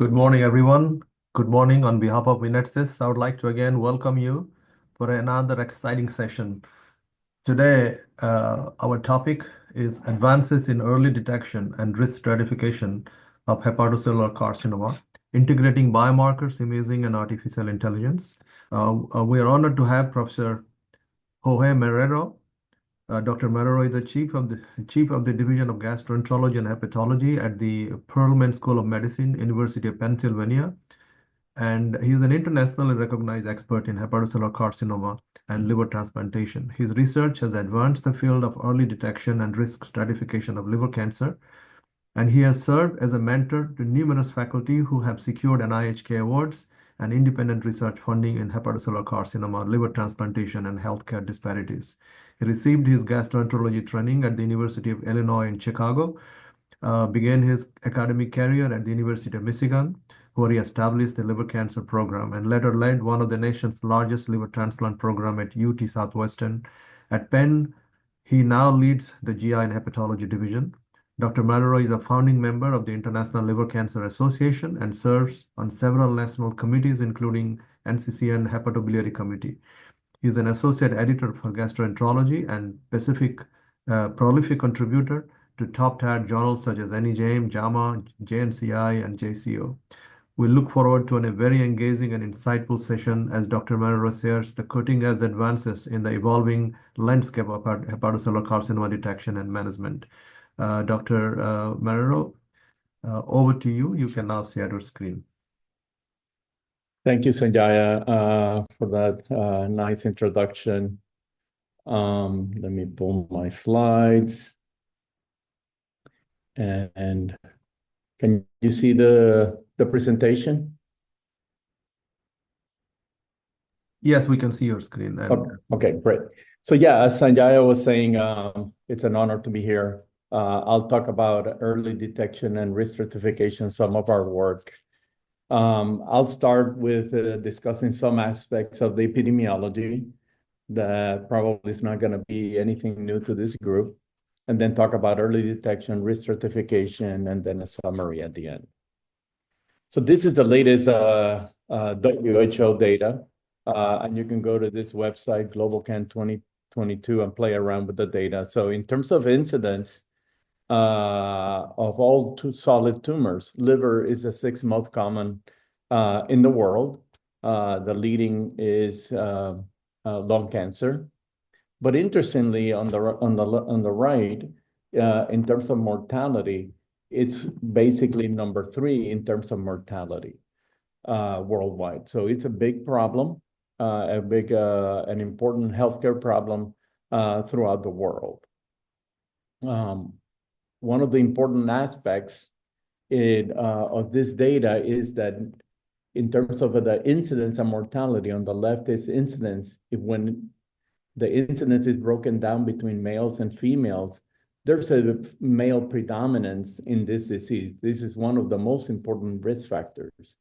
Good morning, everyone. Good morning. On behalf of Vinetsis, I would like to again welcome you for another exciting session. Today, our topic is advances in early detection and risk stratification of hepatocellular carcinoma, integrating biomarkers, imaging, and artificial intelligence. We are honored to have Professor Jorge Marrero. Dr. Marrero is the chief of the Division of Gastroenterology and Hepatology at the Perelman School of Medicine, University of Pennsylvania, and he is an internationally recognized expert in hepatocellular carcinoma and liver transplantation. His research has advanced the field of early detection and risk stratification of liver cancer, and he has served as a mentor to numerous faculty who have secured NIH K awards and independent research funding in hepatocellular carcinoma, liver transplantation, and healthcare disparities. He received his gastroenterology training at the University of Illinois in Chicago, began his academic career at the University of Michigan, where he established the liver cancer program and later led one of the nation's largest liver transplant program at UT Southwestern. At Penn, he now leads the GI and Hepatology Division. Dr. Marrero is a founding member of the International Liver Cancer Association and serves on several national committees, including NCCN Hepatobiliary Committee. He's an associate editor for Gastroenterology and prolific contributor to top-tier journals such as NEJM, JAMA, JNCI, and JCO. We look forward to a very engaging and insightful session as Dr. Marrero shares the cutting-edge advances in the evolving landscape of hepatocellular carcinoma detection and management. Dr. Marrero, over to you. You can now share your screen. Thank you, Sanjaya, for that nice introduction. Let me pull my slides. And can you see the presentation? Yes, we can see your screen. Okay, great. So yeah, as Sanjaya was saying, it's an honor to be here. I'll talk about early detection and risk stratification, some of our work. I'll start with discussing some aspects of the epidemiology that probably is not going to be anything new to this group, and then talk about early detection, risk stratification, and then a summary at the end. So this is the latest WHO data, and you can go to this website, GlobalCan 2022, and play around with the data. So in terms of incidence, of all solid tumors, liver is the sixth most common in the world. The leading is lung cancer. But interestingly, on the right, in terms of mortality, it's basically number 3 in terms of mortality worldwide. So it's a big problem, an important healthcare problem throughout the world. One of the important aspects of this data is that in terms of the incidence and mortality, on the left is incidence. When the incidence is broken down between males and females, there's a male predominance in this disease. This is one of the most important risk factors,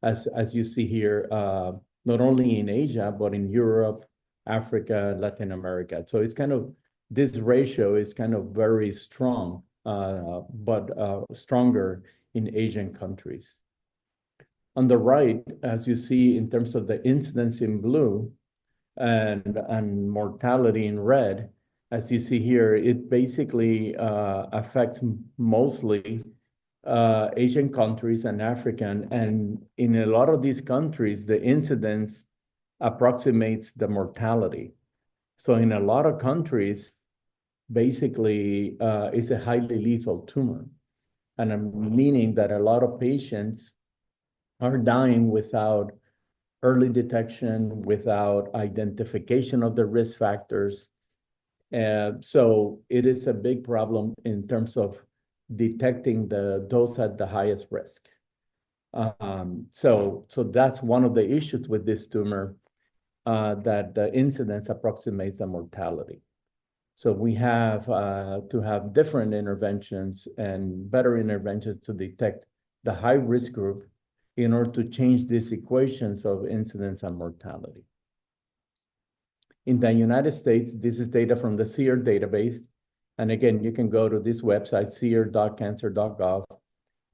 as you see here, not only in Asia, but in Europe, Africa, Latin America. So it's kind of, this ratio is kind of very strong, but stronger in Asian countries. On the right, as you see in terms of the incidence in blue and mortality in red, as you see here, it basically affects mostly Asian countries and African. And in a lot of these countries, the incidence approximates the mortality. So in a lot of countries, basically it's a highly lethal tumor. And meaning that a lot of patients are dying without early detection, without identification of the risk factors. So it is a big problem in terms of detecting those at the highest risk. So that's one of the issues with this tumor, that the incidence approximates the mortality. So we have to have different interventions and better interventions to detect the high-risk group in order to change these equations of incidence and mortality. In the United States, this is data from the SEER database. And again, you can go to this website, seer.cancer.gov,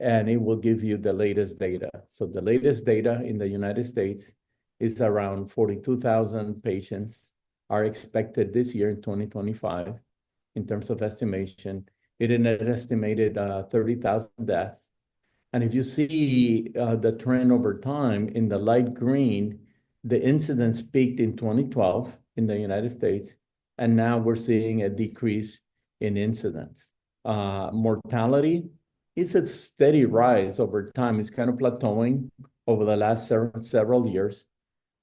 and it will give you the latest data. So the latest data in the United States is around 42,000 patients are expected this year in 2025 in terms of estimation. It is an estimated 30,000 deaths. And if you see the trend over time in the light green, the incidence peaked in 2012 in the United States, and now we're seeing a decrease in incidence. Mortality is a steady rise over time. It's kind of plateauing over the last several years.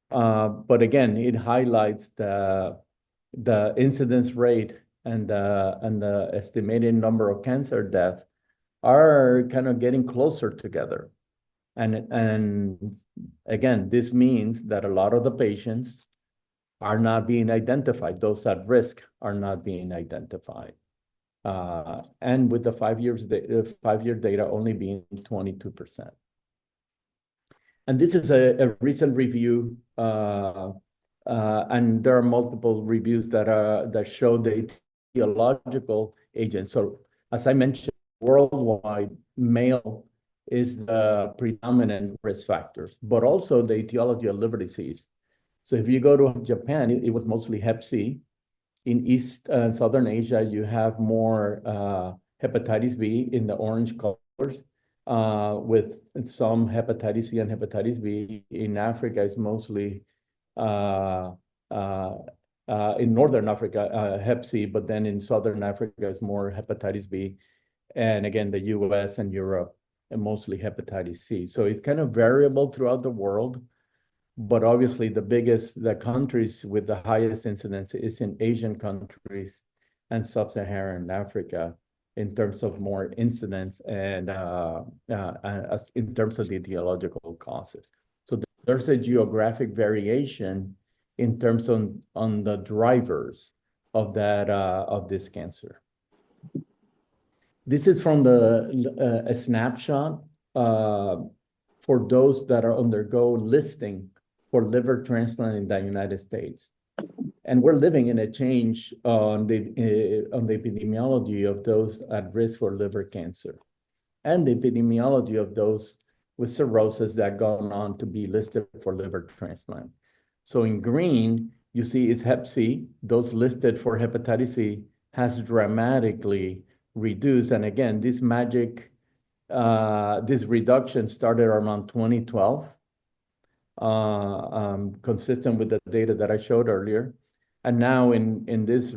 But again, it highlights the incidence rate and the estimated number of cancer deaths are kind of getting closer together. And again, this means that a lot of the patients are not being identified. Those at risk are not being identified. And with the 5-year data only being 22%. And this is a recent review, and there are multiple reviews that show the etiological agents. So as I mentioned, worldwide, male is the predominant risk factors, but also the etiology of liver disease. So if you go to Japan, it was mostly Hep C. In East and Southern Asia, you have more hepatitis B in the orange colors, with some hepatitis C and hepatitis B. In Africa, it's mostly in Northern Africa, Hep C, but then in Southern Africa, it's more hepatitis B. And again, the US and Europe, and mostly hepatitis C. So it's kind of variable throughout the world, but obviously the countries with the highest incidence is in Asian countries and Sub-Saharan Africa in terms of more incidence and in terms of the etiological causes. So there's a geographic variation in terms on the drivers of that of this cancer. This is from a snapshot for those that are undergo listing for liver transplant in the United States. And we're living in a change on the epidemiology of those at risk for liver cancer and the epidemiology of those with cirrhosis that gone on to be listed for liver transplant. So in green, you see is Hep C. Those listed for hepatitis C has dramatically reduced. And again, this reduction started around 2012, consistent with the data that I showed earlier. And now in this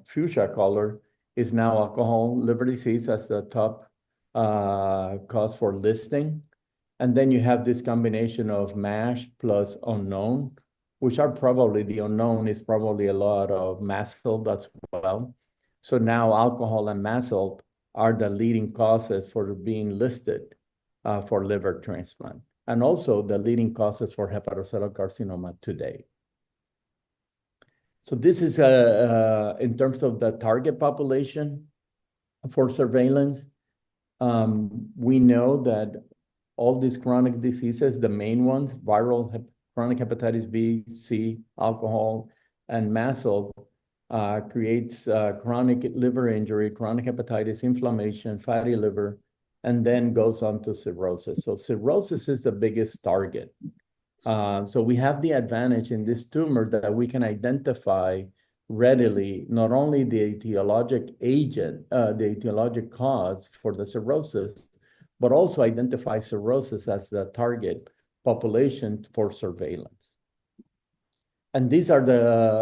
fuchsia color is now alcohol liver disease as the top cause for listing. And then you have this combination of MASH plus unknown, which are probably the unknown is probably a lot of mast cell as well. So now alcohol and mast cell are the leading causes for being listed for liver transplant, and also the leading causes for hepatocellular carcinoma today. So this is in terms of the target population for surveillance. We know that all these chronic diseases, the main ones, viral, chronic hepatitis B, C, alcohol, and mast cell, creates chronic liver injury, chronic hepatitis, inflammation, fatty liver, and then goes on to cirrhosis. So cirrhosis is the biggest target. So we have the advantage in this tumor that we can identify readily not only the etiologic agent, the etiologic cause for the cirrhosis, but also identify cirrhosis as the target population for surveillance. And these are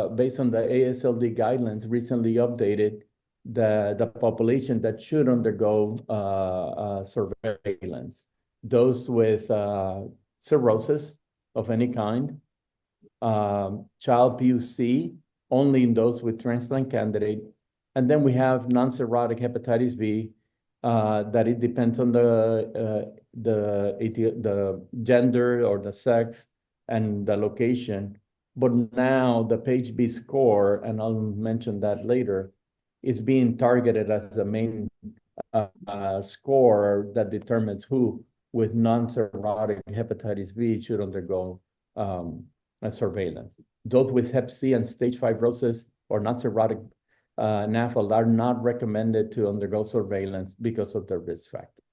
based on the AASLD guidelines recently updated, the population that should undergo surveillance. Those with cirrhosis of any kind, child PUC, only in those with transplant candidate. And then we have non-cirrhotic hepatitis B, that it depends on the gender or the sex and the location. But now the PHB score, and I'll mention that later, is being targeted as the main score that determines who with non-cirrhotic hepatitis B should undergo surveillance. Those with Hep C and stage fibrosis or non-cirrhotic NAFLD are not recommended to undergo surveillance because of their risk factors.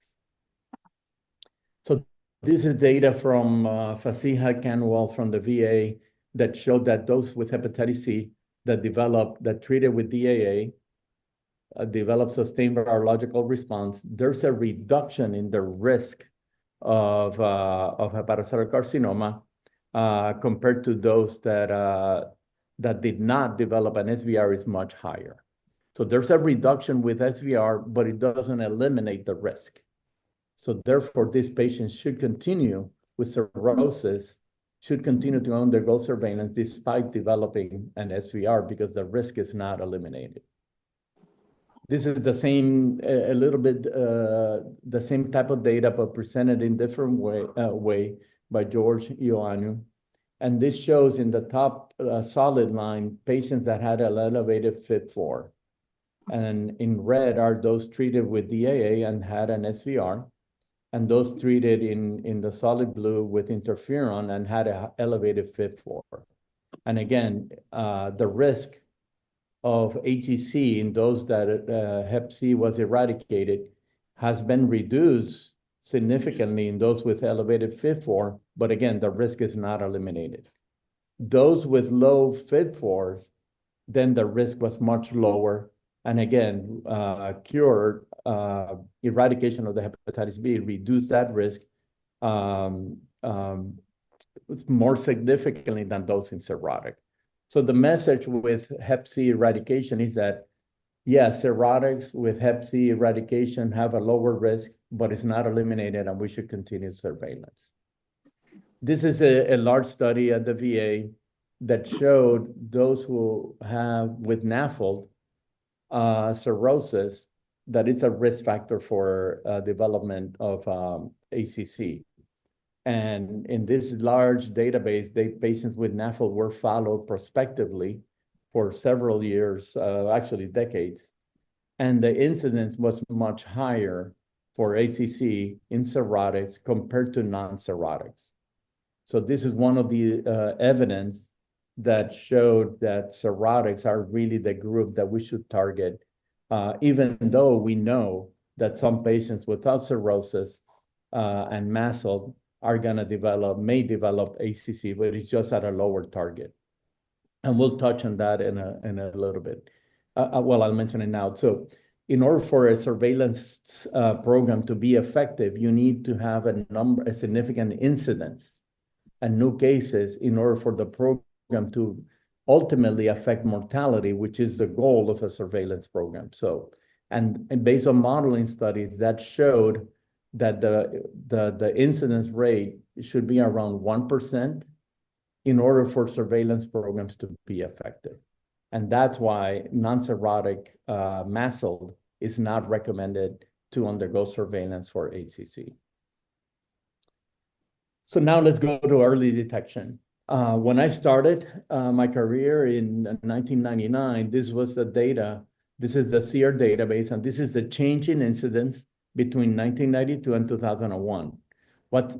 So this is data from Fasiha Canwell from the VA that showed that those with hepatitis C that treated with DAA develop sustained virological response, there's a reduction in the risk of hepatocellular carcinoma compared to those that did not develop an SVR is much higher. So there's a reduction with SVR, but it doesn't eliminate the risk. So therefore, these patients should continue with cirrhosis, should continue to undergo surveillance despite developing an SVR because the risk is not eliminated. This is the same, a little bit, the same type of data, but presented in different way by Jorge Ioannou. And this shows in the top solid line, patients that had an elevated FIB4. And in red are those treated with DAA and had an SVR. And those treated in the solid blue with interferon and had an elevated FIB4. And again, the risk of HCC in those that Hep C was eradicated has been reduced significantly in those with elevated FIB4, but again, the risk is not eliminated. Those with low FIB4s, then the risk was much lower. And again, cured eradication of the hepatitis B reduced that risk more significantly than those in cirrhotic. So the message with Hep C eradication is that, yes, cirrhotics with Hep C eradication have a lower risk, but it's not eliminated, and we should continue surveillance. This is a large study at the VA that showed those who have with NAFLD cirrhosis, that it's a risk factor for development of ACC. And in this large database, patients with NAFLD were followed prospectively for several years, actually decades. And the incidence was much higher for ACC in cirrhotics compared to non-cirrhotics. So this is one of the evidence that showed that cirrhotics are really the group that we should target, even though we know that some patients without cirrhosis and MASLD are going to may develop ACC, but it's just at a lower target. And we'll touch on that in a little bit. Well, I'll mention it now. So in order for a surveillance program to be effective, you need to have a significant incidence and new cases in order for the program to ultimately affect mortality, which is the goal of a surveillance program. So, and based on modeling studies that showed that the incidence rate should be around 1% in order for surveillance programs to be effective. And that's why non-cirrhotic MASLD is not recommended to undergo surveillance for HCC. So now let's go to early detection. When I started my career in 1999, this was the data. This is the SEER database, and this is the change in incidence between 1992 and 2001.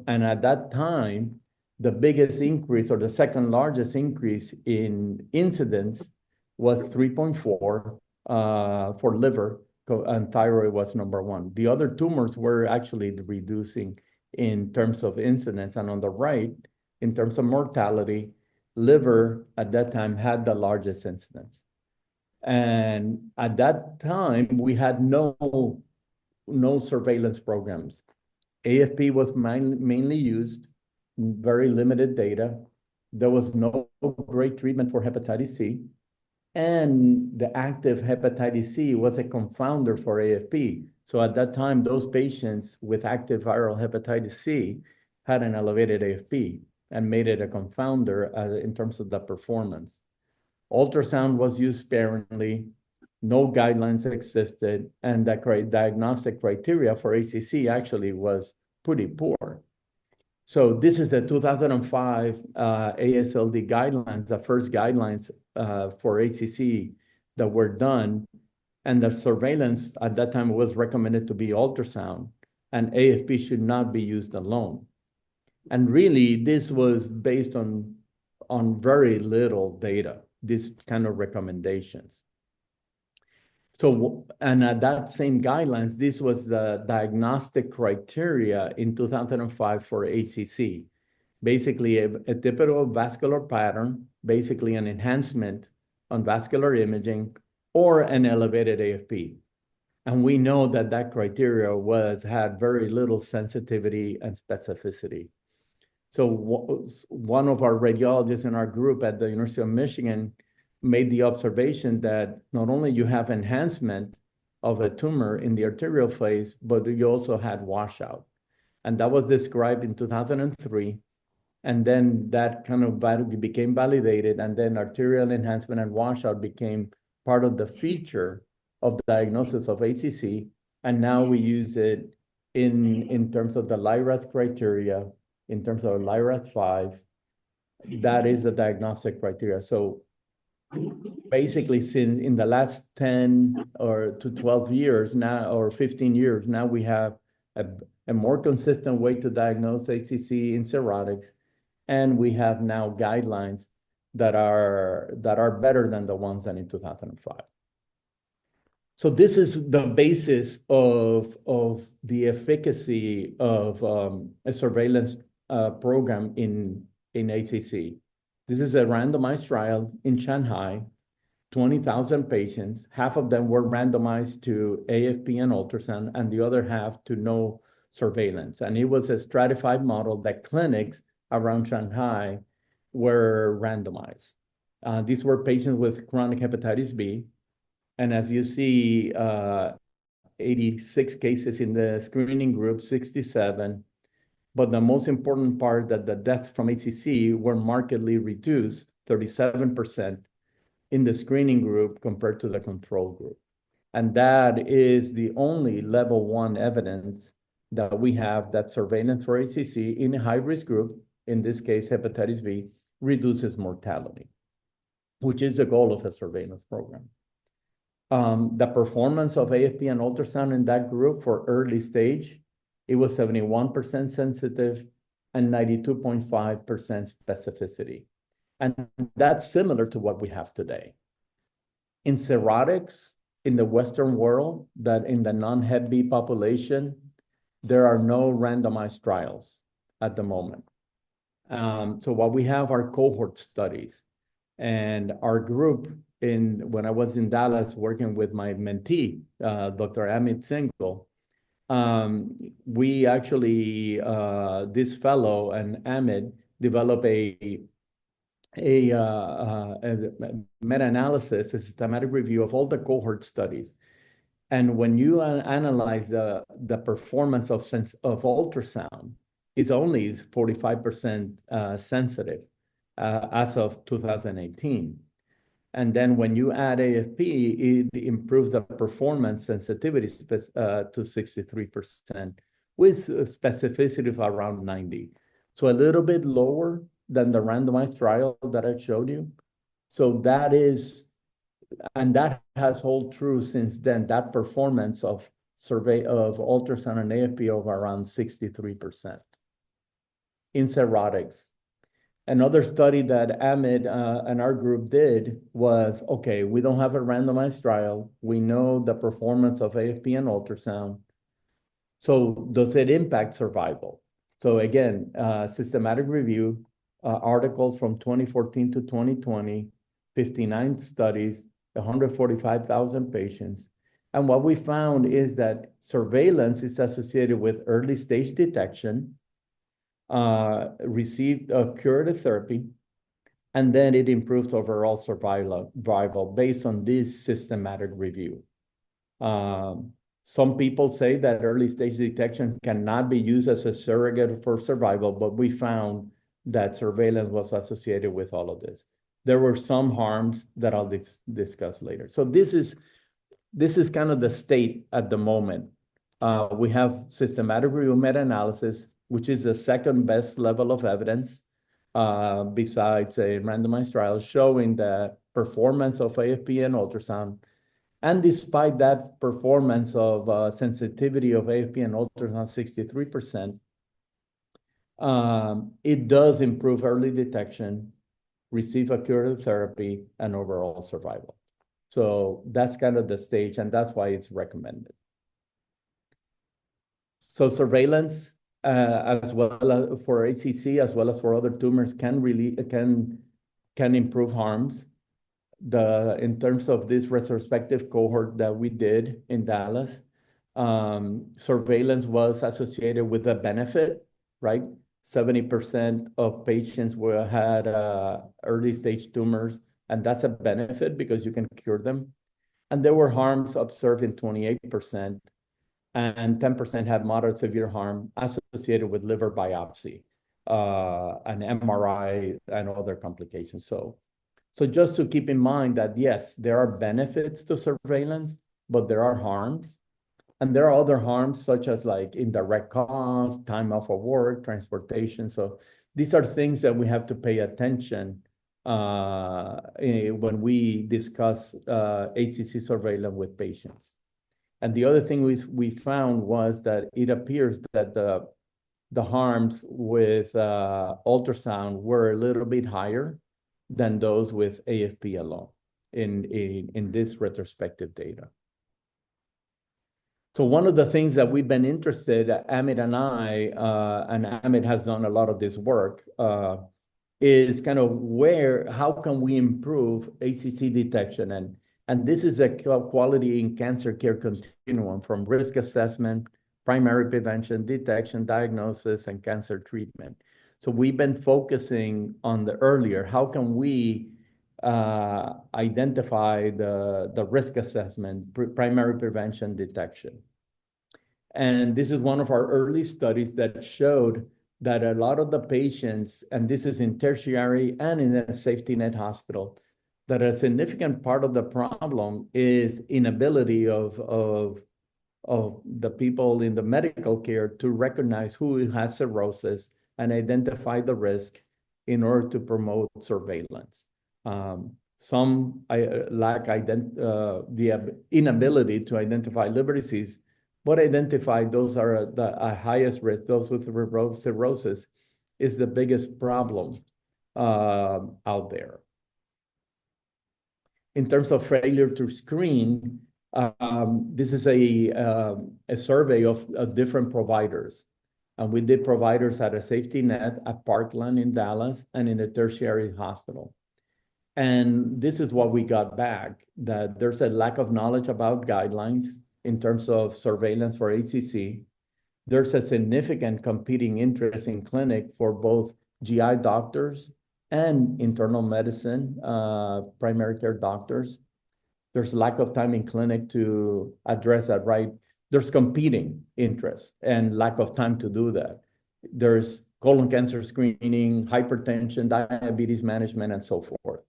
And at that time, the biggest increase or the second largest increase in incidence was 3.4 for liver, and thyroid was number one. The other tumors were actually reducing in terms of incidence. And on the right, in terms of mortality, liver at that time had the largest incidence. And at that time, we had no surveillance programs. AFP was mainly used, very limited data. There was no great treatment for hepatitis C. And the active hepatitis C was a confounder for AFP. So at that time, those patients with active viral hepatitis C had an elevated AFP and made it a confounder in terms of the performance. Ultrasound was used sparingly, no guidelines existed, and the diagnostic criteria for ACC actually was pretty poor. So this is the 2005 AASLD guidelines, the first guidelines for ACC that were done. And the surveillance at that time was recommended to be ultrasound, and AFP should not be used alone. And really, this was based on very little data, these kind of recommendations. So, and at that same guidelines, this was the diagnostic criteria in 2005 for ACC. Basically, a typical vascular pattern, basically an enhancement on vascular imaging or an elevated AFP. And we know that that criteria had very little sensitivity and specificity. So one of our radiologists in our group at the University of Michigan made the observation that not only you have enhancement of a tumor in the arterial phase, but you also had washout. And that was described in 2003. And then that kind of became validated, and then arterial enhancement and washout became part of the feature of the diagnosis of ACC. And now we use it in terms of the LIRAT criteria, in terms of LIRAT 5. That is the diagnostic criteria. So basically, since in the last 10 or to 12 years now, or 15 years, now we have a more consistent way to diagnose ACC in cirrhotics. And we have now guidelines that are better than the ones that in 2005. So this is the basis of the efficacy of a surveillance program in ACC. This is a randomized trial in Shanghai, 20,000 patients. Half of them were randomized to AFP and ultrasound, and the other half to no surveillance. And it was a stratified model that clinics around Shanghai were randomized. These were patients with chronic hepatitis B. And as you see, 86 cases in the screening group, 67. But the most important part that the deaths from ACC were markedly reduced, 37% in the screening group compared to the control group. And that is the only level 1 evidence that we have that surveillance for ACC in a high-risk group, in this case, hepatitis B, reduces mortality, which is the goal of a surveillance program. The performance of AFP and ultrasound in that group for early stage, it was 71% sensitive and 92.5% specificity. And that's similar to what we have today. In cirrhotics, in the Western world, that in the non-Hep B population, there are no randomized trials at the moment. So what we have are cohort studies. And our group, when I was in Dallas working with my mentee, Dr. Amit Singhal, we actually, this fellow and Amit developed a meta-analysis, a systematic review of all the cohort studies. And when you analyze the performance of ultrasound, it's only 45% sensitive as of 2018. And then when you add AFP, it improves the performance sensitivity to 63% with specificity of around 90. So a little bit lower than the randomized trial that I showed you. So that is, and that has held true since then, that performance of survey of ultrasound and AFP of around 63%. In cirrhotics, another study that Amit and our group did was, okay, we don't have a randomized trial. We know the performance of AFP and ultrasound. So does it impact survival? So again, systematic review, articles from 2014 to 2020, 59 studies, 145,000 patients. And what we found is that surveillance is associated with early stage detection, received a curative therapy, and then it improves overall survival based on this systematic review. Some people say that early stage detection cannot be used as a surrogate for survival, but we found that surveillance was associated with all of this. There were some harms that I'll discuss later. So this is kind of the state at the moment. We have systematic review meta-analysis, which is the second best level of evidence besides a randomized trial, showing the performance of AFP and ultrasound. And despite that performance of sensitivity of AFP and ultrasound, 63%, it does improve early detection, receive a curative therapy, and overall survival. So that's kind of the stage, and that's why it's recommended. So surveillance, as well as for ACC, as well as for other tumors, can improve harms. In terms of this retrospective cohort that we did in Dallas, surveillance was associated with a benefit, right? 70% of patients had early stage tumors, and that's a benefit because you can cure them. And there were harms observed in 28%, and 10% had moderate severe harm associated with liver biopsy, an MRI, and other complications. So just to keep in mind that, yes, there are benefits to surveillance, but there are harms. And there are other harms, such as like indirect cost, time off of work, transportation. So these are things that we have to pay attention when we discuss HCC surveillance with patients. And the other thing we found was that it appears that the harms with ultrasound were a little bit higher than those with AFP alone in this retrospective data. So one of the things that we've been interested, Amit and I, and Amit has done a lot of this work, is kind of how can we improve ACC detection? And this is a quality in cancer care continuum, from risk assessment, primary prevention, detection, diagnosis, and cancer treatment. So we've been focusing on the earlier, how can we identify the risk assessment, primary prevention, detection. And this is one of our early studies that showed that a lot of the patients, and this is in tertiary and in a safety net hospital, that a significant part of the problem is inability of the people in the medical care to recognize who has cirrhosis and identify the risk in order to promote surveillance. Some lack the inability to identify liver disease, but identify those are the highest risk. Those with cirrhosis is the biggest problem out there. In terms of failure to screen, this is a survey of different providers. And we did providers at a safety net at Parkland in Dallas and in a tertiary hospital. And this is what we got back, that there's a lack of knowledge about guidelines in terms of surveillance for HCC. There's a significant competing interest in clinic for both GI doctors and internal medicine, primary care doctors. There's lack of time in clinic to address that, right? There's competing interests and lack of time to do that. There's colon cancer screening, hypertension, diabetes management, and so forth.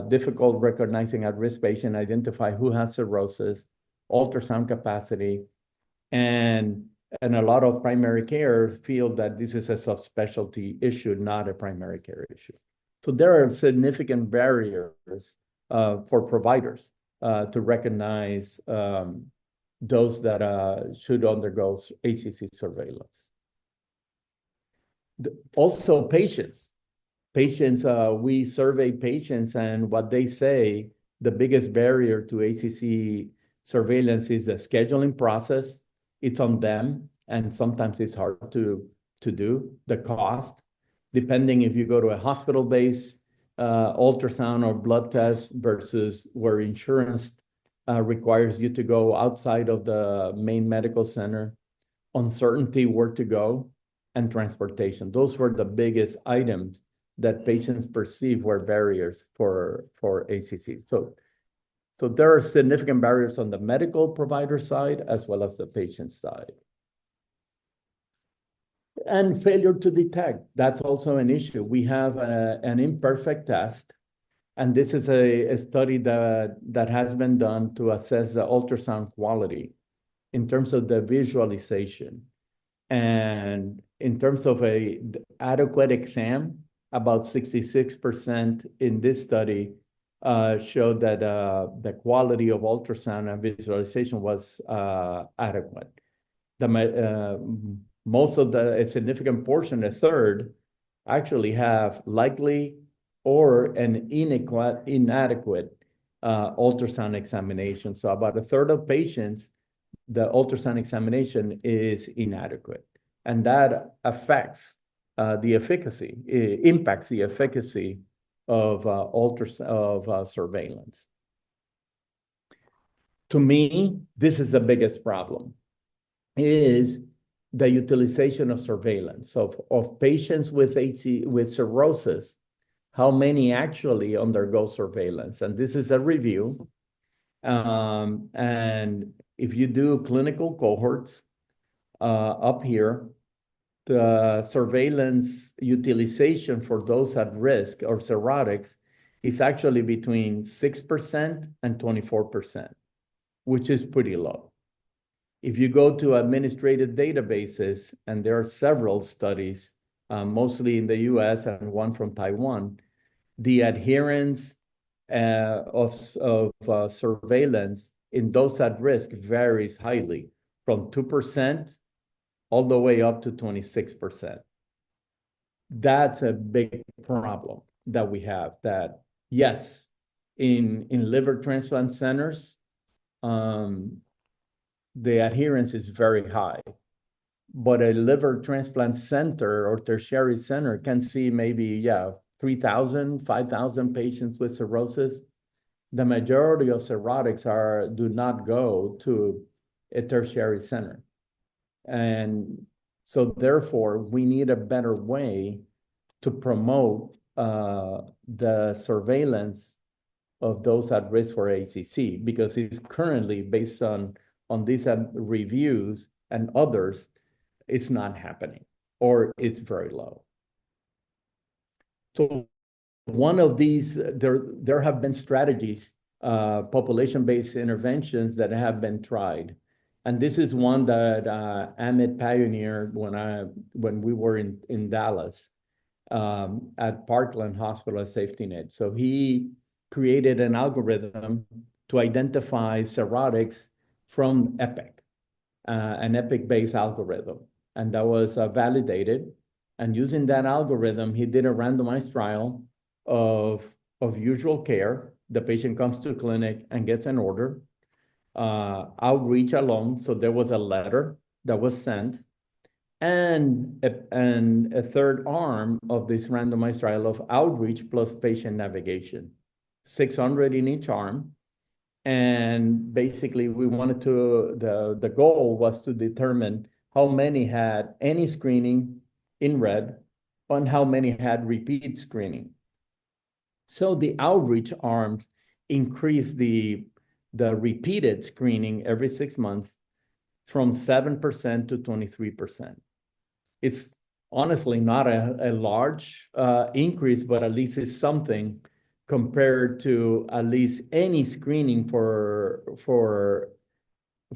Difficult recognizing at-risk patient, identify who has cirrhosis, ultrasound capacity, and a lot of primary care feel that this is a subspecialty issue, not a primary care issue. So there are significant barriers for providers to recognize those that should undergo HCC surveillance. Also, patients. We survey patients, and what they say, the biggest barrier to HCC surveillance is the scheduling process. It's on them, and sometimes it's hard to do. The cost, depending if you go to a hospital-based ultrasound or blood test versus where insurance requires you to go outside of the main medical center, uncertainty where to go, and transportation. Those were the biggest items that patients perceive were barriers for HCC. So there are significant barriers on the medical provider side as well as the patient side. And failure to detect, that's also an issue. We have an imperfect test, and this is a study that has been done to assess the ultrasound quality in terms of the visualization. And in terms of an adequate exam, about 66% in this study showed that the quality of ultrasound and visualization was adequate. Most of a significant portion, a third, actually have likely or an inadequate ultrasound examination. So about a third of patients, the ultrasound examination is inadequate. And that affects the efficacy, impacts the efficacy of surveillance. To me, this is the biggest problem, is the utilization of surveillance of patients with cirrhosis. How many actually undergo surveillance? And this is a review. And if you do clinical cohorts up here, the surveillance utilization for those at risk or cirrhotics is actually between 6% and 24%, which is pretty low. If you go to administrative databases, and there are several studies, mostly in the US and one from Taiwan, the adherence of surveillance in those at risk varies highly, from 2% all the way up to 26%. That's a big problem that we have, that yes, in liver transplant centers, the adherence is very high, but a liver transplant center or tertiary center can see maybe, 3,000, 5,000 patients with cirrhosis. The majority of cirrhotics do not go to a tertiary center. And so therefore, we need a better way to promote the surveillance of those at risk for HCC, because it's currently, based on these reviews and others, it's not happening, or it's very low. So one of these, there have been strategies, population-based interventions that have been tried. And this is one that Amit pioneered when we were in Dallas at Parkland Hospital at Safety Net. So he created an algorithm to identify cirrhotics from EPIC, an EPIC-based algorithm. And that was validated. And using that algorithm, he did a randomized trial of usual care. The patient comes to clinic and gets an order. Outreach alone, so there was a letter that was sent, and a third arm of this randomized trial of outreach plus patient navigation, 600 in each arm. And basically, we wanted to, the goal was to determine how many had any screening in red and how many had repeat screening. So the outreach arms increased the repeated screening every 6 months from 7% to 23%. It's honestly not a large increase, but at least it's something compared to at least any screening for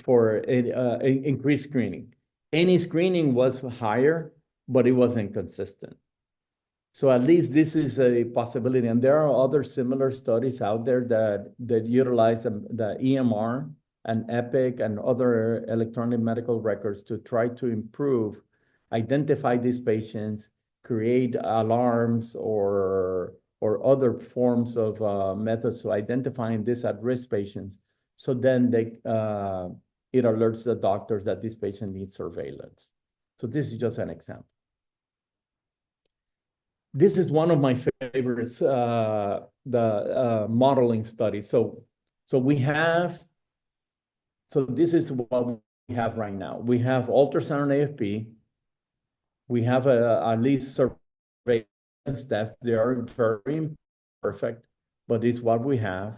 increased screening. Any screening was higher, but it wasn't consistent. So at least this is a possibility. And there are other similar studies out there that utilize the EMR and EPIC and other electronic medical records to try to improve, identify these patients, create alarms or other forms of methods to identifying these at-risk patients. So then it alerts the doctors that this patient needs surveillance. So this is just an example. This is one of my favorites, the modeling study. So this is what we have right now. We have ultrasound AFP. We have at least surveillance tests. They are very imperfect, but it's what we have.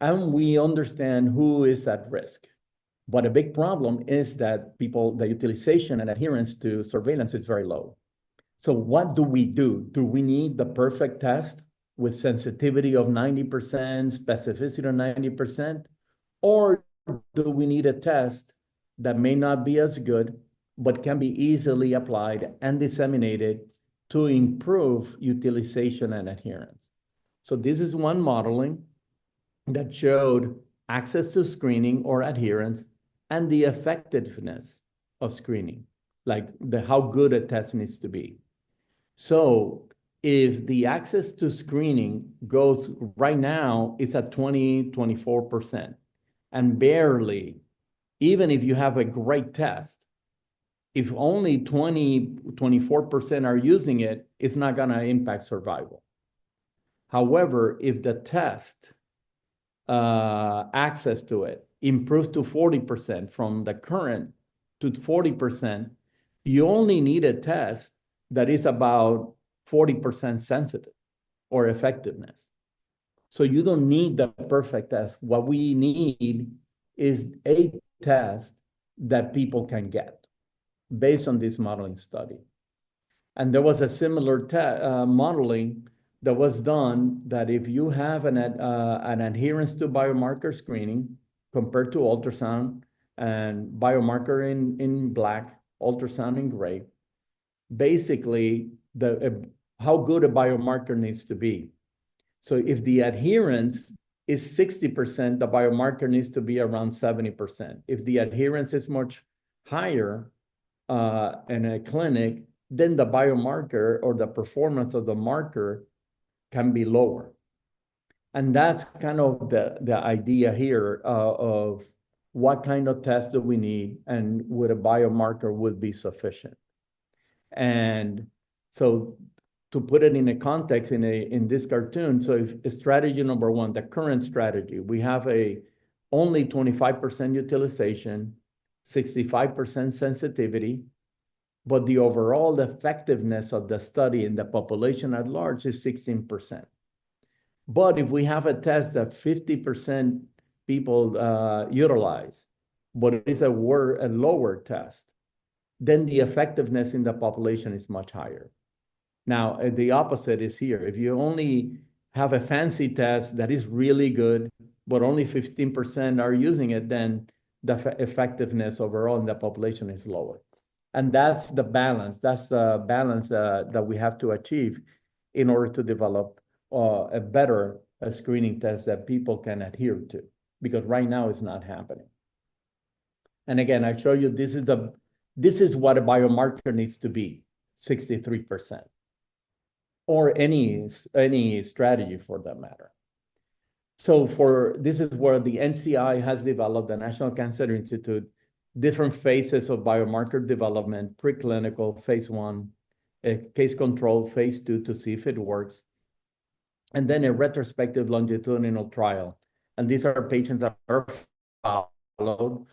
And we understand who is at risk. But a big problem is that the utilization and adherence to surveillance is very low. So what do? Do we need the perfect test with sensitivity of 90%, specificity of 90%? Or do we need a test that may not be as good, but can be easily applied and disseminated to improve utilization and adherence? So this is one modeling that showed access to screening or adherence and the effectiveness of screening, like how good a test needs to be. So if the access to screening goes right now, it's at 24%. And barely, even if you have a great test, if only 24% are using it, it's not going to impact survival. However, if the test access to it improves to 40% from the current to 40%, you only need a test that is about 40% sensitive or effectiveness. So you don't need the perfect test. What we need is a test that people can get based on this modeling study. And there was a similar modeling that was done that if you have an adherence to biomarker screening compared to ultrasound, and biomarker in black, ultrasound in gray, basically how good a biomarker needs to be. So if the adherence is 60%, the biomarker needs to be around 70%. If the adherence is much higher in a clinic, then the biomarker or the performance of the marker can be lower. And that's kind of the idea here of what kind of test do we need and would a biomarker would be sufficient. And so to put it in a context in this cartoon, so if strategy number one, the current strategy, we have only 25% utilization, 65% sensitivity, but the overall effectiveness of the study in the population at large is 16%. But if we have a test that 50% people utilize, but it is a lower test, then the effectiveness in the population is much higher. Now, the opposite is here. If you only have a fancy test that is really good, but only 15% are using it, then the effectiveness overall in the population is lower. And that's the balance. That's the balance that we have to achieve in order to develop a better screening test that people can adhere to, because right now it's not happening. And again, I show you this is what a biomarker needs to be, 63%, or any strategy for that matter. So this is where the NCI has developed, the National Cancer Institute, different phases of biomarker development, preclinical, phase 1, case control, phase 2 to see if it works, and then a retrospective longitudinal trial. And these are patients that are followed,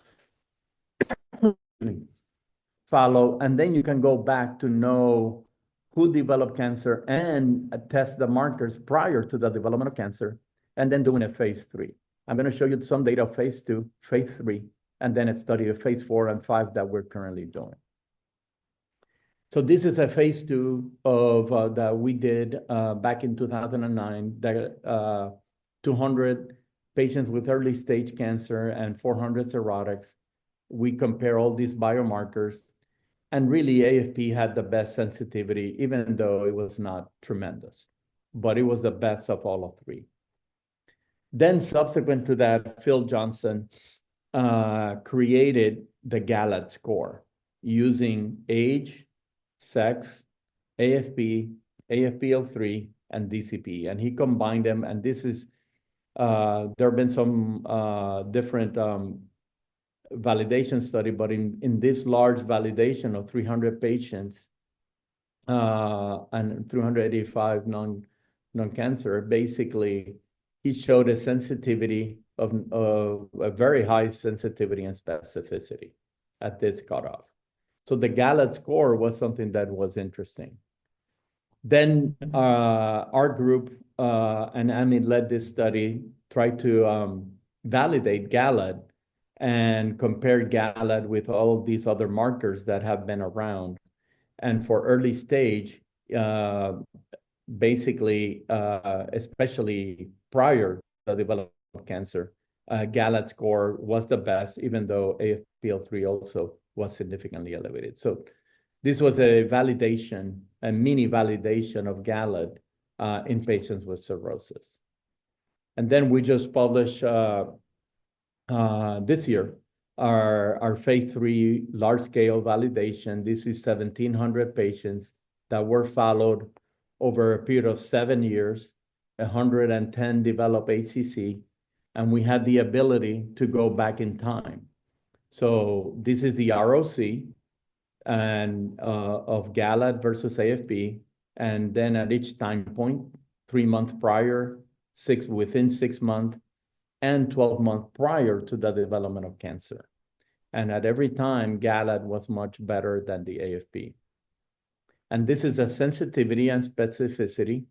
and then you can go back to know who developed cancer and test the markers prior to the development of cancer, and then doing a phase 3. I'm going to show you some data of phase 2, phase 3, and then a study of phase 4 and 5 that we're currently doing. So this is a phase 2 of that we did back in 2009, that 200 patients with early stage cancer and 400 cirrhotics. We compare all these biomarkers, and really AFP had the best sensitivity, even though it was not tremendous, but it was the best of all of 3. Then subsequent to that, Phil Johnson created the GALAD score using age, sex, AFP, AFPL3, and DCP, and he combined them. And this is there have been some different validation study, but in this large validation of 300 patients and 385 non-cancer, basically he showed a sensitivity of a very high sensitivity and specificity at this cutoff. So the GALAD score was something that was interesting. Then our group and Amit led this study, tried to validate GALAD and compare GALAD with all these other markers that have been around. And for early stage, basically, especially prior to the development of cancer, GALAD score was the best, even though AFPL3 also was significantly elevated. So this was a validation, a mini validation of GALAD in patients with cirrhosis. And then we just published this year our phase 3 large-scale validation. This is 1,700 patients that were followed over a period of 7 years, 110 developed HCC, and we had the ability to go back in time. So this is the ROC and of GALAD versus AFP, and then at each time point, 3 months prior, within 6 months, and 12 months prior to the development of cancer. And at every time, GALAD was much better than the AFP. And this is a sensitivity and specificity,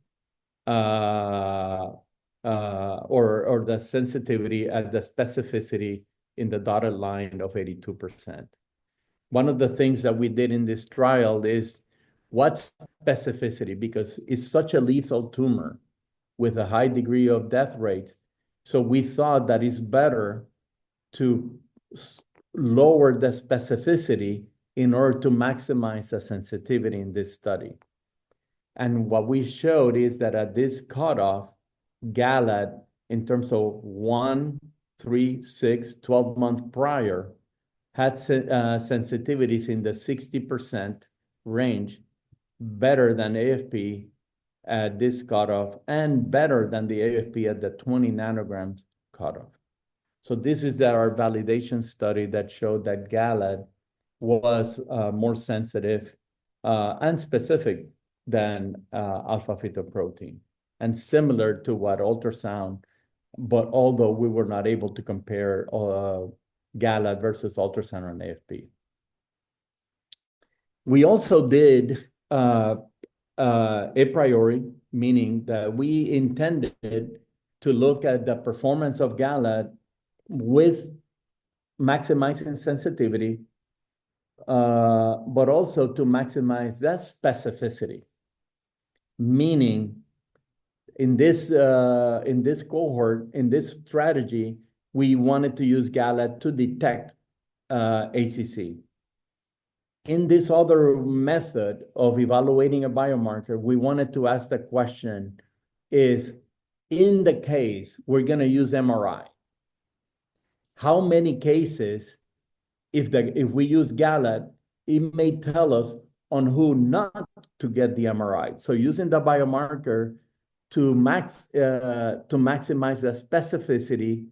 or the sensitivity and the specificity in the dotted line of 82%. One of the things that we did in this trial is what's specificity, because it's such a lethal tumor with a high degree of death rate. So we thought that it's better to lower the specificity in order to maximize the sensitivity in this study. And what we showed is that at this cutoff, GALAD, in terms of 1, 3, 6, 12 months prior, had sensitivities in the 60% range, better than AFP at this cutoff, and better than the AFP at the 20 nanograms cutoff. So this is our validation study that showed that GALAD was more sensitive and specific than alpha-fetoprotein, and similar to what ultrasound, but although we were not able to compare GALAD versus ultrasound and AFP. We also did a priori, meaning that we intended to look at the performance of GALAD with maximizing sensitivity, but also to maximize that specificity. Meaning, in this cohort, in this strategy, we wanted to use GALAD to detect HCC. In this other method of evaluating a biomarker, we wanted to ask the question is, in the case we're going to use MRI, how many cases, if we use GALAD, it may tell us on who not to get the MRI. So using the biomarker to maximize the specificity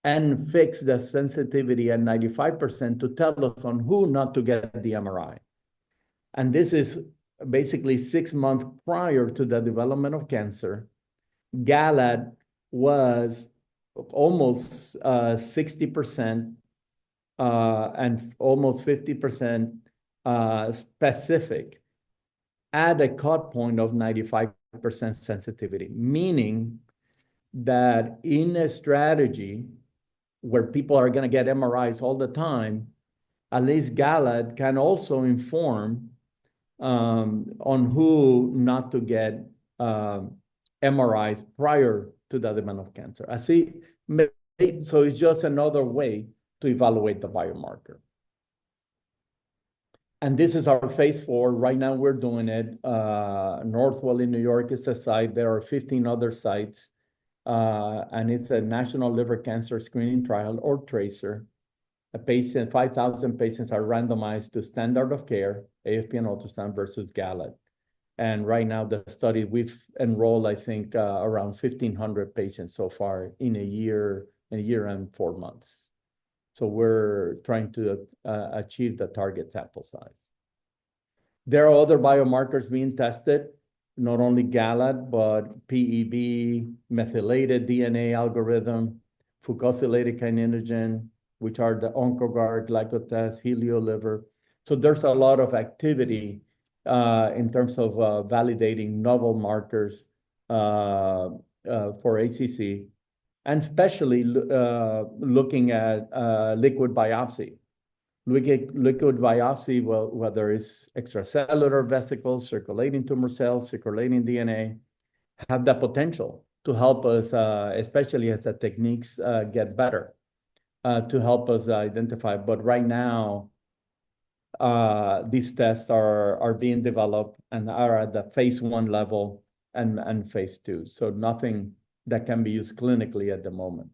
and fix the sensitivity at 95% to tell us on who not to get the MRI. And this is basically 6 months prior to the development of cancer. GALAD was almost 60% and almost 50% specific at a cut point of 95% sensitivity, meaning that in a strategy where people are going to get MRIs all the time, at least GALAD can also inform on who not to get MRIs prior to the development of cancer. So it's just another way to evaluate the biomarker. And this is our phase 4. Right now we're doing it. Northwell in New York is a site. There are 15 other sites. And it's a national liver cancer screening trial, or TRACER. 5,000 patients are randomized to standard of care, AFP and ultrasound versus GALAD. And right now the study, we've enrolled, I think, around 1,500 patients so far in a year and 4 months. So we're trying to achieve the target sample size. There are other biomarkers being tested, not only GALAD, but PEB, methylated DNA algorithm, fucosylated kininogen, which are the OncoGuard, glycotest, HelioLiver. So there's a lot of activity in terms of validating novel markers for HCC, and especially looking at liquid biopsy. Liquid biopsy, well, whether it's extracellular vesicles, circulating tumor cells, circulating DNA, have the potential to help us, especially as the techniques get better, to help us identify. But right now, these tests are being developed and are at the phase 1 level and phase 2. So nothing that can be used clinically at the moment.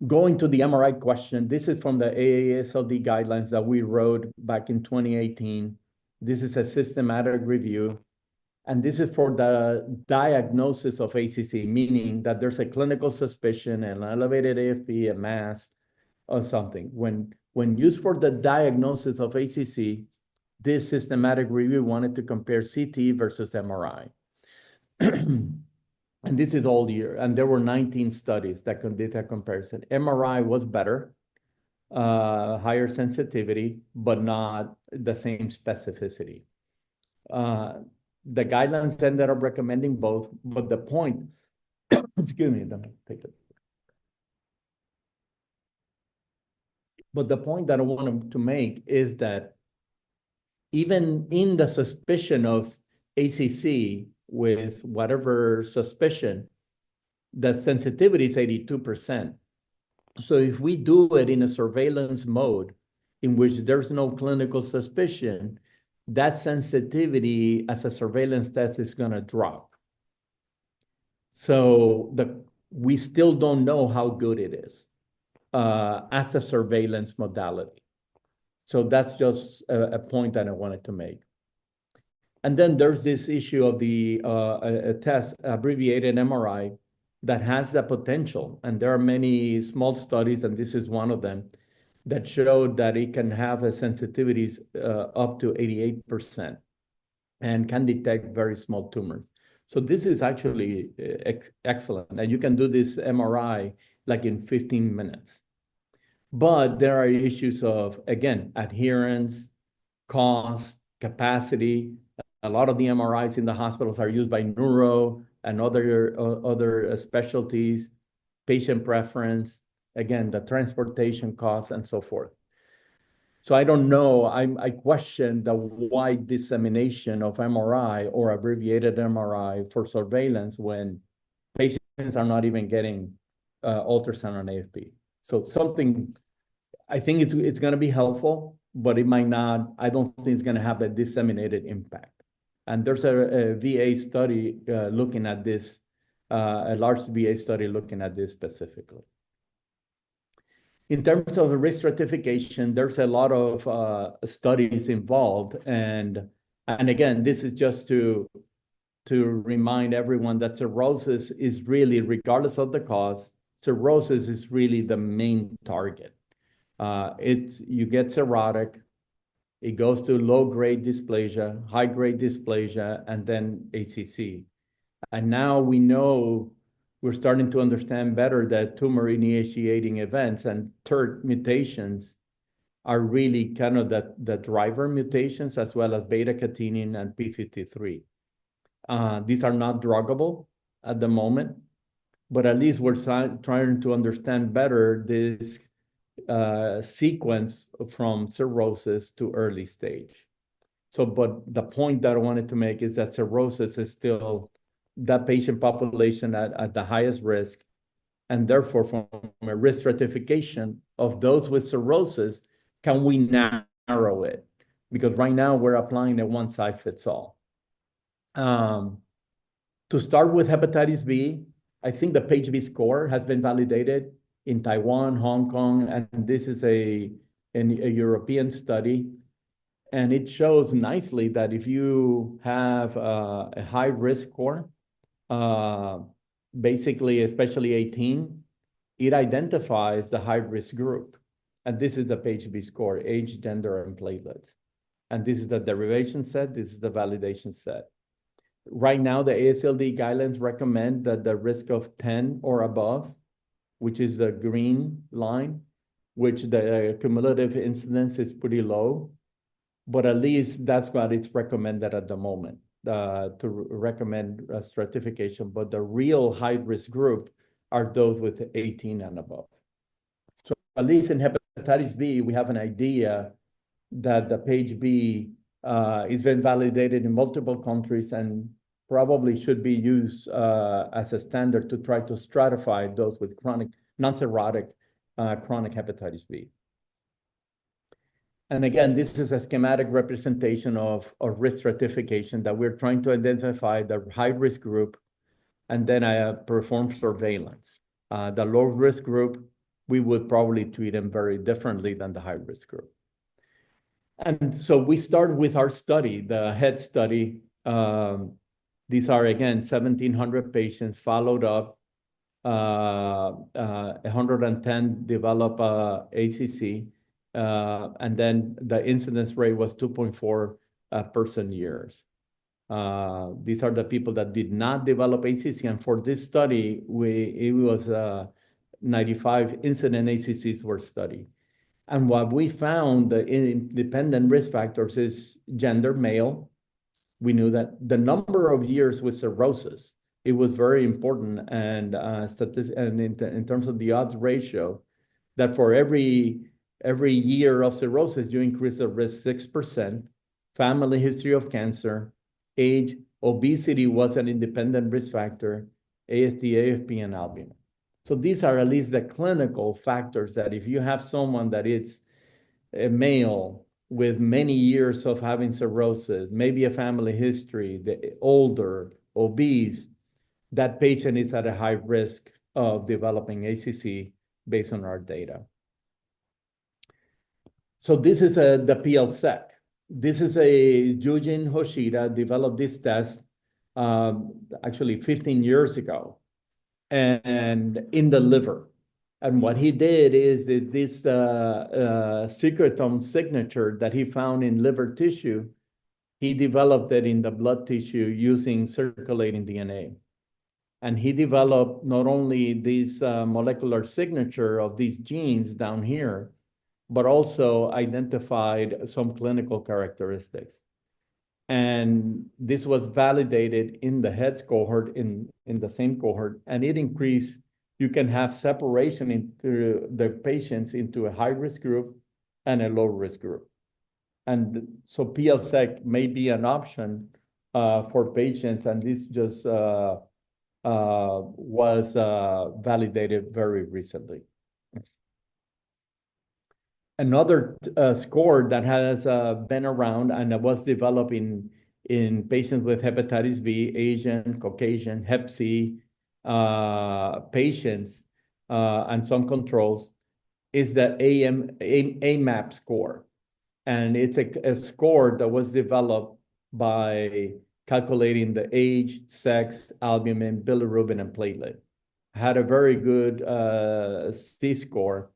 Going to the MRI question, this is from the AASLD guidelines that we wrote back in 2018. This is a systematic review. And this is for the diagnosis of ACC, meaning that there's a clinical suspicion, an elevated AFP, a mass, or something. When used for the diagnosis of ACC, this systematic review wanted to compare CT versus MRI. And this is all year. And there were 19 studies that did a comparison. MRI was better, higher sensitivity, but not the same specificity. The guidelines ended up recommending both, but the point, excuse me, let me take it. But the point that I wanted to make is that even in the suspicion of ACC with whatever suspicion, the sensitivity is 82%. So if we do it in a surveillance mode in which there's no clinical suspicion, that sensitivity as a surveillance test is going to drop. So we still don't know how good it is as a surveillance modality. So that's just a point that I wanted to make. And then there's this issue of the a test, abbreviated MRI, that has the potential. And there are many small studies, and this is one of them, that showed that it can have a sensitivities up to 88% and can detect very small tumors. So this is actually excellent. And you can do this MRI like in 15 minutes. But there are issues of, again, adherence, cost, capacity. A lot of the MRIs in the hospitals are used by neuro and other specialties, patient preference, again, the transportation costs and so forth. So I don't know, I question the wide dissemination of MRI or abbreviated MRI for surveillance when patients are not even getting ultrasound on AFP. So something, I think it's going to be helpful, but it might not, I don't think it's going to have a disseminated impact. And there's a VA study looking at this, a large VA study looking at this specifically. In terms of the risk stratification, there's a lot of studies involved. And again, this is just to remind everyone that cirrhosis is really, regardless of the cause, cirrhosis is really the main target. You get cirrhotic, it goes to low-grade dysplasia, high-grade dysplasia, and then ACC. And now we know, we're starting to understand better that tumor-initiating events and TERT mutations are really kind of the driver mutations, as well as beta-catenin and P53. These are not druggable at the moment, but at least we're trying to understand better this sequence from cirrhosis to early stage. So, but the point that I wanted to make is that cirrhosis is still that patient population at the highest risk, and therefore from a risk stratification of those with cirrhosis, can we narrow it? Because right now we're applying a one-size-fits-all. To start with hepatitis B, I think the PAGE-B score has been validated in Taiwan, Hong Kong, and this is a European study. And it shows nicely that if you have a high risk score, basically, especially 18, it identifies the high risk group. And this is the PAGE-B score, age, gender, and platelets. And this is the derivation set, this is the validation set. Right now, the AASLD guidelines recommend that the risk of 10 or above, which is the green line, which the cumulative incidence is pretty low, but at least that's what it's recommended at the moment, to recommend stratification. But the real high-risk group are those with 18 and above. So at least in hepatitis B, we have an idea that the PAGE-B has been validated in multiple countries and probably should be used as a standard to try to stratify those with chronic, non-cirrhotic chronic hepatitis B. And again, this is a schematic representation of risk stratification that we're trying to identify the high-risk group and then perform surveillance. The low-risk group, we would probably treat them very differently than the high-risk group. And so we start with our study, the HEAD study. These are, again, 1,700 patients followed up. 110 develop ACC, and then the incidence rate was 2.4 person years. These are the people that did not develop ACC, and for this study, it was 95 incident ACCs were studied. And what we found, the independent risk factors is gender, male. We knew that the number of years with cirrhosis, it was very important, and in terms of the odds ratio, that for every year of cirrhosis, you increase the risk 6%. Family history of cancer, age, obesity was an independent risk factor, AST, AFP, and albumin. So these are at least the clinical factors that if you have someone that is a male with many years of having cirrhosis, maybe a family history, the older, obese, that patient is at a high risk of developing ACC based on our data. So this is the PLSEC. This is a Eugene Hoshida developed this test actually 15 years ago, and in the liver. And what he did is that this secretome signature that he found in liver tissue, he developed it in the blood tissue using circulating DNA. And he developed not only this molecular signature of these genes down here, but also identified some clinical characteristics. And this was validated in the HEADS cohort, in the same cohort, and it increased. You can have separation into the patients into a high-risk group and a low-risk group. And so PLSEC may be an option for patients, and this just was validated very recently. Another score that has been around and that was developed in patients with hepatitis B, Asian, Caucasian, Hep C patients, and some controls, is the AMAP score. And it's a score that was developed by calculating the age, sex, albumin, bilirubin, and platelet. Had a very good C-score.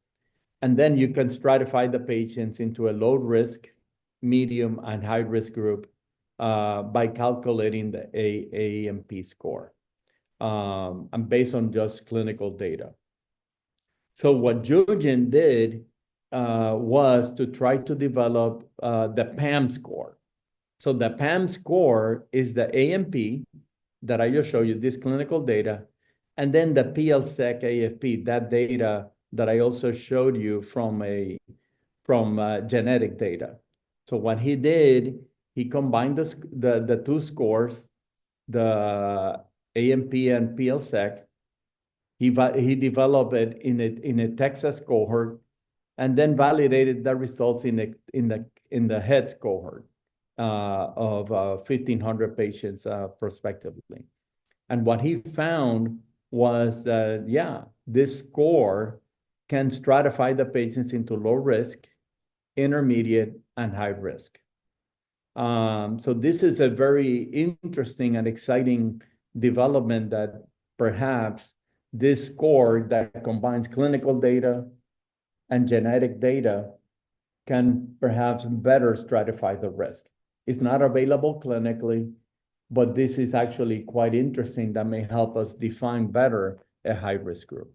And then you can stratify the patients into a low risk, medium, and high risk group by calculating the AAMP score, and based on just clinical data. So what Eugene did was to try to develop the PAM score. So the PAM score is the AMP that I just showed you, this clinical data, and then the PLSEC AFP, that data that I also showed you from genetic data. So what he did, he combined the two scores, the AMP and PLSEC. He developed it in a Texas cohort, and then validated the results in the HEADS cohort of 1,500 patients prospectively. And what he found was that, yeah, this score can stratify the patients into low risk, intermediate, and high risk. So this is a very interesting and exciting development, that perhaps this score that combines clinical data and genetic data can perhaps better stratify the risk. It's not available clinically, but this is actually quite interesting that may help us define better a high-risk group.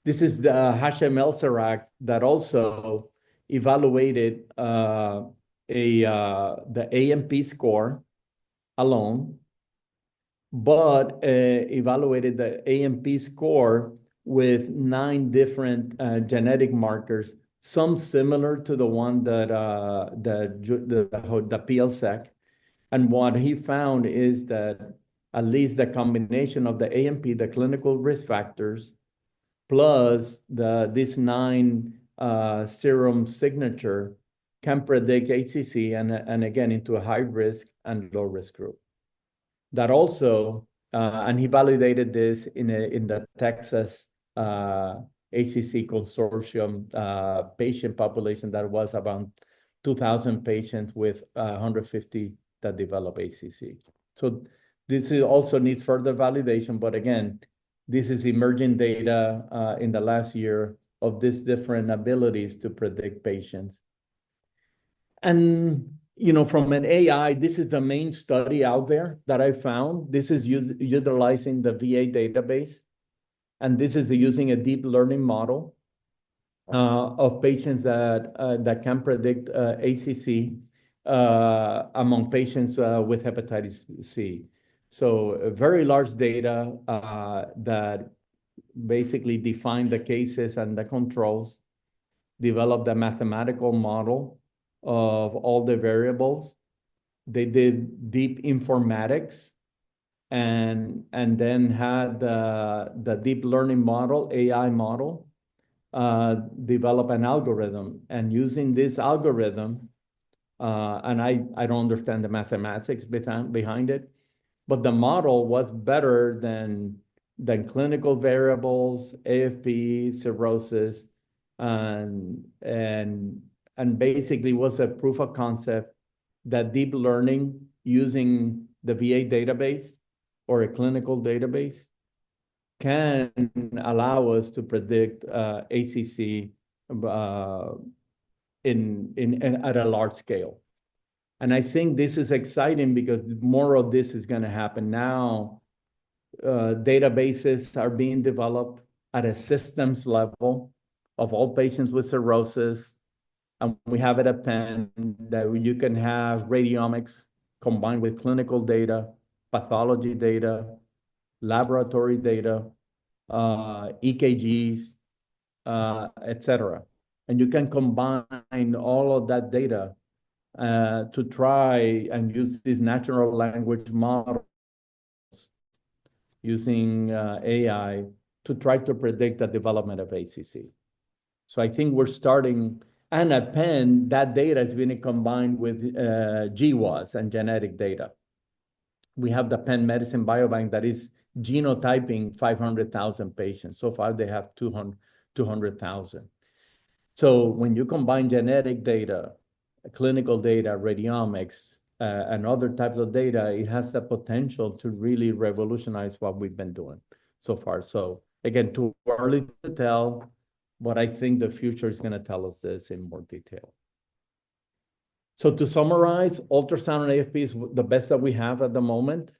This is the HML-SERAC that also evaluated the AMP score alone, but evaluated the AMP score with 9 different genetic markers, some similar to the one that the PLSEC. And what he found is that at least the combination of the AMP, the clinical risk factors, plus this 9 serum signature can predict HCC and again into a high risk and low risk group. That also, and he validated this in the Texas ACC consortium patient population that was around 2,000 patients with 150 that develop ACC. So this also needs further validation, but again, this is emerging data in the last year of these different abilities to predict patients. And from an AI, this is the main study out there that I found. This is utilizing the VA database, and this is using a deep learning model of patients that can predict ACC among patients with hepatitis C. So very large data that basically define the cases and the controls, developed a mathematical model of all the variables. They did deep informatics and then had the deep learning model, AI model, develop an algorithm. And using this algorithm, and I don't understand the mathematics behind it, but the model was better than clinical variables, AFP, cirrhosis, and basically was a proof of concept that deep learning using the VA database or a clinical database can allow us to predict ACC at a large scale. And I think this is exciting because more of this is going to happen now. Databases are being developed at a systems level of all patients with cirrhosis. And we have it at Penn that you can have radiomics combined with clinical data, pathology data, laboratory data, EKGs, etc. And you can combine all of that data to try and use these natural language models using AI to try to predict the development of ACC. So I think we're starting, and at Penn, that data is being combined with GWAS and genetic data. We have the Penn Medicine Biobank that is genotyping 500,000 patients. So far, they have 200,000. So when you combine genetic data, clinical data, radiomics, and other types of data, it has the potential to really revolutionize what we've been doing so far. So again, too early to tell, but I think the future is going to tell us this in more detail. So to summarize, ultrasound and AFP is the best that we have at the moment.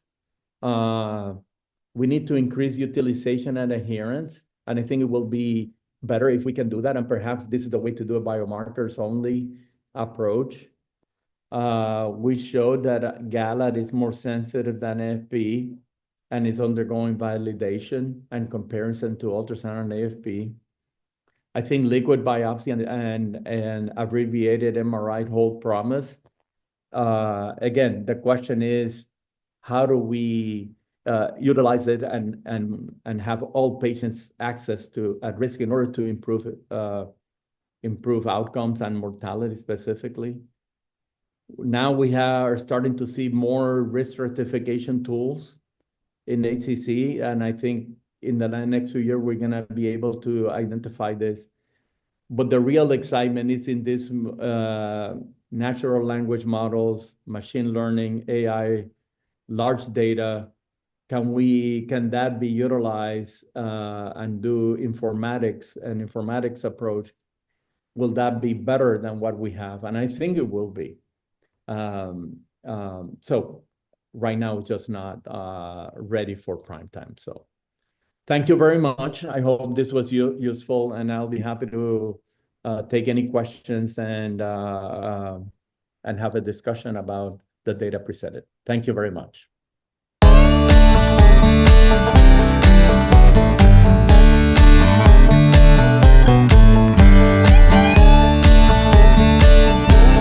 We need to increase utilization and adherence, and I think it will be better if we can do that, and perhaps this is the way to do a biomarkers-only approach. We showed that GALAD is more sensitive than AFP and is undergoing validation and comparison to ultrasound and AFP. I think liquid biopsy and abbreviated MRI hold promise. Again, the question is, how do we utilize it and have all patients access to at risk in order to improve outcomes and mortality specifically? Now we are starting to see more risk stratification tools in ACC, and I think in the next few years, we're going to be able to identify this. But the real excitement is in this natural language models, machine learning, AI, large data. Can that be utilized and do informatics, an informatics approach? Will that be better than what we have? And I think it will be. So right now, it's just not ready for prime time. So thank you very much. I hope this was useful, and I'll be happy to take any questions and have a discussion about the data presented. Thank you very much.